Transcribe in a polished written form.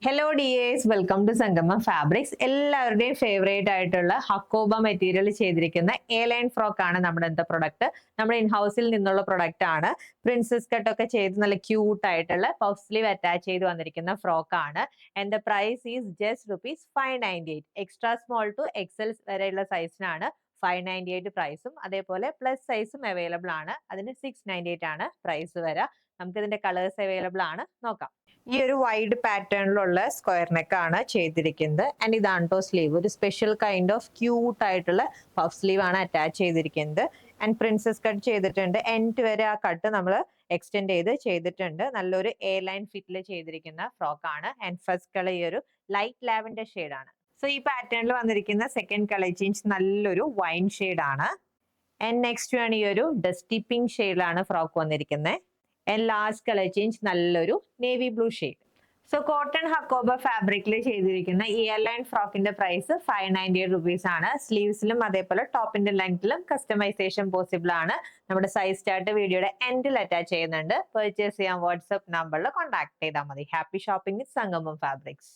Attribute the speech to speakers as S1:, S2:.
S1: Hello dears, welcome to സംഗമം fabrics. എല്ലാവരുടെയും favourite ആയിട്ടുള്ള ഹക്കോബ മെറ്റീരിയൽ ചെയ്തിരിക്കുന്ന എ ലൈൻ ഫ്രോക്ക് ആണ് നമ്മുടെ എന്താ പ്രൊഡക്റ്റ്. നമ്മുടെ ഇൻ ഹൗസിൽ നിന്നുള്ള പ്രൊഡക്റ്റ് ആണ്. പ്രിൻസസ് കട്ട് ഒക്കെ ചെയ്ത് നല്ല ക്യൂട്ട് ആയിട്ടുള്ള പഫ് സ്ലീവ് അറ്റാച്ച് ചെയ്ത് വന്നിരിക്കുന്ന ഫ്രോക്ക് ആണ്. And the price is just ₹598. Extra small to XL വരെയുള്ള സൈസിനാണ് 598 പ്രൈസും. അതേപോലെ പ്ലസ് സൈസും അവൈലബിൾ ആണ്. അതിന് 698 ആണ് പ്രൈസ് വരാം. നമുക്ക് ഇതിന്റെ കളേഴ്സ് അവൈലബിൾ ആണ്, നോക്കാം. ഈ ഒരു വൈഡ് പാറ്റേണിലുള്ള സ്ക്വയർ നെക്ക് ആണ് ചെയ്തിരിക്കുന്നത്. ആൻഡ് ഇതാണ് ടോ സ്ലീവ്. ഒരു സ്പെഷ്യൽ കൈൻഡ് ഓഫ് ക്യൂട്ട് ആയിട്ടുള്ള പഫ് സ്ലീവ് ആണ് അറ്റാച്ച് ചെയ്തിരിക്കുന്നത്. ആൻഡ് പ്രിൻസസ് കട്ട് ചെയ്തിട്ടുണ്ട്. എൻഡ് വരെ ആ കട്ട് നമ്മൾ എക്സ്റ്റെൻഡ് ചെയ്തിട്ടുണ്ട്. നല്ലൊരു എ ലൈൻ ഫിറ്റിൽ ചെയ്തിരിക്കുന്ന ഫ്രോക്ക് ആണ്. ആൻഡ് ഫസ്റ്റ് കളർ ഈ ഒരു ലൈറ്റ് ലാവൻഡർ ഷെയ്ഡ് ആണ്. സോ ഈ പാറ്റേണിൽ വന്നിരിക്കുന്ന സെക്കൻഡ് കളർ ചേഞ്ച് നല്ലൊരു വൈൻ ഷെയ്ഡ് ആണ്. ആൻഡ് നെക്സ്റ്റ് ആണ് ഈ ഒരു ഡസ്റ്റി പിങ്ക് ഷെയ്ഡിലാണ് ഫ്രോക്ക് വന്നിരിക്കുന്നത്. ആൻഡ് ലാസ്റ്റ് കളർ ചേഞ്ച് നല്ലൊരു navy blue shade. So cotton hakoba ഫാബ്രിക്കിൽ ചെയ്തിരിക്കുന്ന ഈ എയർലൈൻ ഫ്രോക്കിന്റെ പ്രൈസ് ₹598 ആണ്. സ്ലീവ്സിലും അതേപോലെ ടോപ്പിന്റെ ലെങ്ത്തിലും കസ്റ്റമൈസേഷൻ പോസിബിൾ ആണ്. നമ്മുടെ സൈസ് ചാർട്ട് വീഡിയോയുടെ എൻഡിൽ അറ്റാച്ച് ചെയ്യുന്നുണ്ട്. പർച്ചേസ് ചെയ്യാൻ വാട്സ്ആപ്പ് നമ്പറിൽ കോൺടാക്ട് ചെയ്താൽ മതി. ഹാപ്പി ഷോപ്പിംഗ് വിത്ത് സംഗമം ഫാബ്രിക്സ്.